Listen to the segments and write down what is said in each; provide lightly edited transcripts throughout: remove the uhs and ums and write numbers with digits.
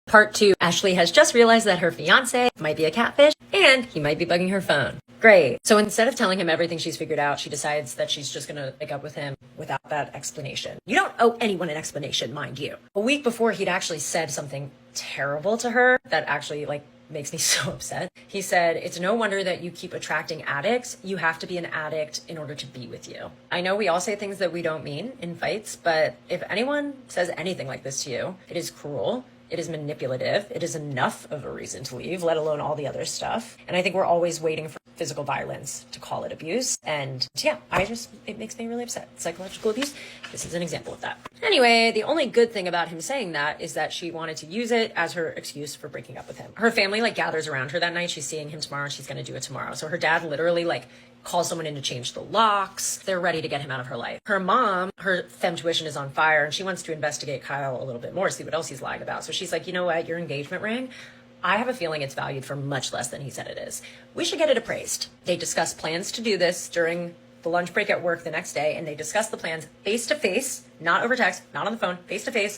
Part 2, Ashley has just realized that her fiance might be a catfish and he might be bugging her phone. Great. So instead of telling him everything she's figured out, she decides that she's just gonna break up with him without that explanation. You don't owe anyone an explanation, mind you. A week before, he'd actually said something terrible to her that actually makes me so upset. He said, "It's no wonder that you keep attracting addicts. You have to be an addict in order to be with you." I know we all say things that we don't mean in fights, but if anyone says anything like this to you, it is cruel. It is manipulative. It is enough of a reason to leave, let alone all the other stuff. And I think we're always waiting for physical violence to call it abuse. And yeah, it makes me really upset. Psychological abuse, this is an example of that. Anyway, the only good thing about him saying that is that she wanted to use it as her excuse for breaking up with him. Her family gathers around her that night. She's seeing him tomorrow and she's going to do it tomorrow. So her dad literally calls someone in to change the locks. They're ready to get him out of her life. Her mom, her femtuition is on fire and she wants to investigate Kyle a little bit more, see what else he's lying about. So she's like, you know what, your engagement ring, I have a feeling it's valued for much less than he said it is. We should get it appraised. They discuss plans to do this during the lunch break at work the next day, and they discuss the plans face to face, not over text, not on the phone, face to face,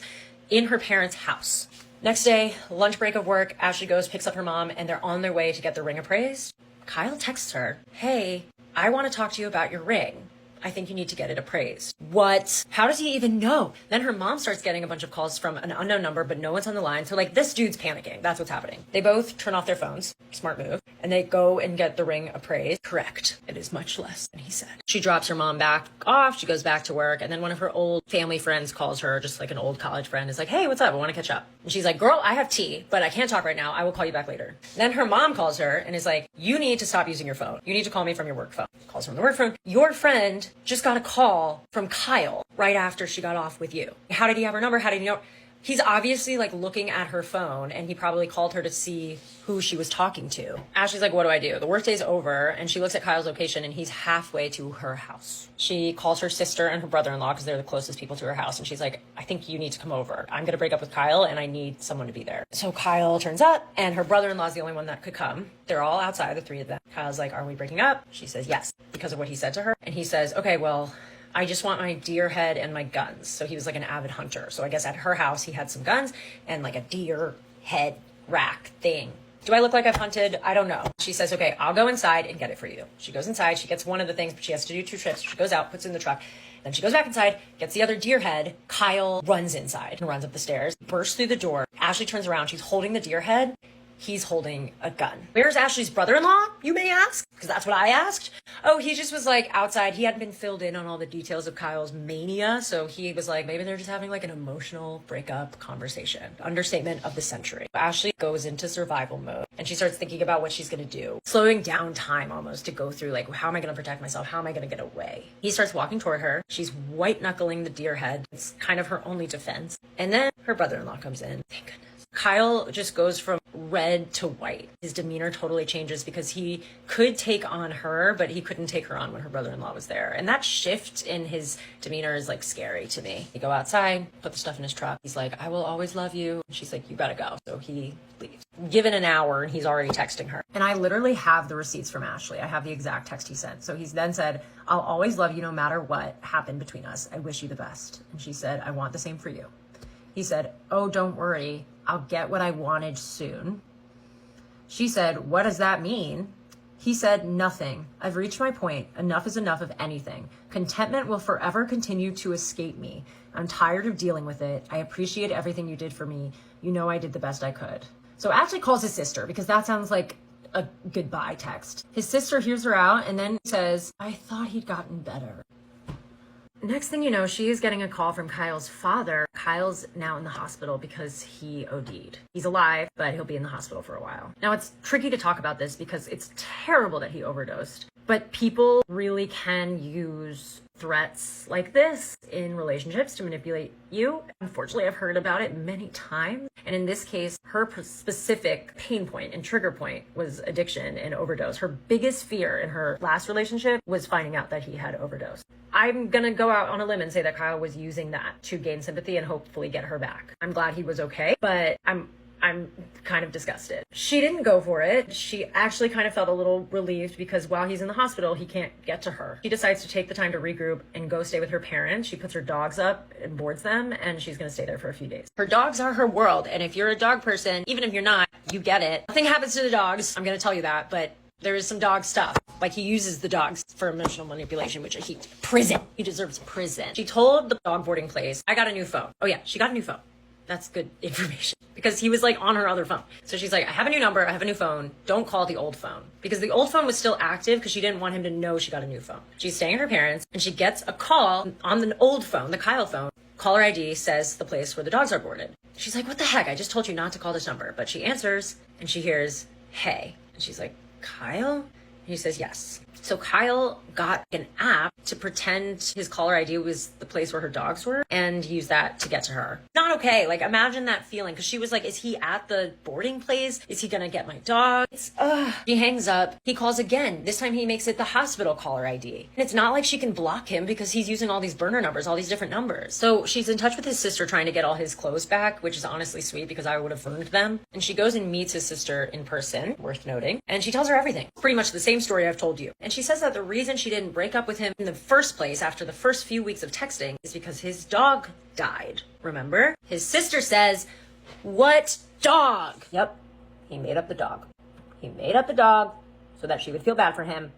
in her parents' house. Next day, lunch break of work, Ashley goes, picks up her mom, and they're on their way to get the ring appraised. Kyle texts her, "Hey, I want to talk to you about your ring. I think you need to get it appraised." What? How does he even know? Then her mom starts getting a bunch of calls from an unknown number, but no one's on the line. So this dude's panicking. That's what's happening. They both turn off their phones. Smart move. And they go and get the ring appraised. Correct. It is much less than he said. She drops her mom back off. She goes back to work. And then one of her old family friends calls her, just an old college friend, is like, "Hey, what's up? I want to catch up." And she's like, "Girl, I have tea, but I can't talk right now. I will call you back later." Then her mom calls her and is like, "You need to stop using your phone. You need to call me from your work phone." Calls from the work phone. "Your friend just got a call from Kyle right after she got off with you. How did he have her number? How did he know?" He's obviously looking at her phone, and he probably called her to see who she was talking to. Ashley's like, "What do I do?" The workday's over, and she looks at Kyle's location, and he's halfway to her house. She calls her sister and her brother-in-law because they're the closest people to her house, and she's like, "I think you need to come over. I'm gonna break up with Kyle, and I need someone to be there." So Kyle turns up, and her brother-in-law is the only one that could come. They're all outside, the three of them. Kyle's like, "Are we breaking up?" She says yes, because of what he said to her. And he says, "Okay, well, I just want my deer head and my guns." So he was an avid hunter. So I guess at her house, he had some guns and a deer head rack thing. Do I look like I've hunted? I don't know. She says, "Okay, I'll go inside and get it for you." She goes inside. She gets one of the things, but she has to do 2 trips. She goes out, puts it in the truck. Then she goes back inside, gets the other deer head. Kyle runs inside and runs up the stairs, bursts through the door. Ashley turns around. She's holding the deer head. He's holding a gun. Where's Ashley's brother-in-law, you may ask? Because that's what I asked. Oh, he just was outside. He hadn't been filled in on all the details of Kyle's mania. So he was maybe they're just having an emotional breakup conversation. Understatement of the century. Ashley goes into survival mode and she starts thinking about what she's going to do. Slowing down time almost to go through how am I going to protect myself? How am I going to get away? He starts walking toward her. She's white knuckling the deer head. It's kind of her only defense. And then her brother-in-law comes in. Thank goodness. Kyle just goes from red to white. His demeanor totally changes because he could take on her, but he couldn't take her on when her brother-in-law was there. And that shift in his demeanor is scary to me. They go outside, put the stuff in his truck. He's like, "I will always love you." And she's like, "You gotta go." So he leaves. Given an hour and he's already texting her. And I literally have the receipts from Ashley. I have the exact text he sent. So he's then said, "I'll always love you no matter what happened between us. I wish you the best." And she said, "I want the same for you." He said, "Oh, don't worry. I'll get what I wanted soon." She said, "What does that mean?" He said, "Nothing. I've reached my point. Enough is enough of anything. Contentment will forever continue to escape me. I'm tired of dealing with it. I appreciate everything you did for me. You know I did the best I could." So Ashley calls his sister because that sounds like a goodbye text. His sister hears her out and then says, "I thought he'd gotten better." Next thing you know, she is getting a call from Kyle's father. Kyle's now in the hospital because he OD'd. He's alive, but he'll be in the hospital for a while. Now, it's tricky to talk about this because it's terrible that he overdosed, but people really can use threats like this in relationships to manipulate you. Unfortunately, I've heard about it many times. And in this case, her specific pain point and trigger point was addiction and overdose. Her biggest fear in her last relationship was finding out that he had overdosed. I'm gonna go out on a limb and say that Kyle was using that to gain sympathy and hopefully get her back. I'm glad he was okay, but I'm kind of disgusted. She didn't go for it. She actually kind of felt a little relieved because while he's in the hospital, he can't get to her. She decides to take the time to regroup and go stay with her parents. She puts her dogs up and boards them, and she's gonna stay there for a few days. Her dogs are her world, and if you're a dog person, even if you're not, you get it. Nothing happens to the dogs, I'm gonna tell you that, but there is some dog stuff. Like, he uses the dogs for emotional manipulation, which prison. He deserves prison. She told the dog boarding place, I got a new phone. Oh yeah, she got a new phone. That's good information because he was like on her other phone. So she's like, I have a new number. I have a new phone. Don't call the old phone, because the old phone was still active because she didn't want him to know she got a new phone. She's staying at her parents and she gets a call on the old phone, the Kyle phone. Caller ID says the place where the dogs are boarded. She's like, what the heck? I just told you not to call this number. But she answers and she hears, hey. And she's like, Kyle? And he says, yes. So Kyle got an app to pretend his caller ID was the place where her dogs were and use that to get to her. Not okay. Like, imagine that feeling, because she was like, is he at the boarding place? Is he gonna get my dog? She hangs up. He calls again. This time he makes it the hospital caller ID. And it's not like she can block him because he's using all these burner numbers, all these different numbers. So she's in touch with his sister trying to get all his clothes back, which is honestly sweet because I would have burned them. And she goes and meets his sister in person, worth noting. And she tells her everything. Pretty much the same story I've told you. And she says that the reason she didn't break up with him in the first place after the first few weeks of texting is because his dog died. Remember? His sister says, what dog? Yep, he made up the dog. He made up the dog so that she would feel bad for him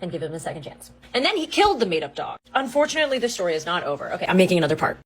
and give him a second chance. And then he killed the made up dog. Unfortunately, the story is not over. Okay, I'm making another part.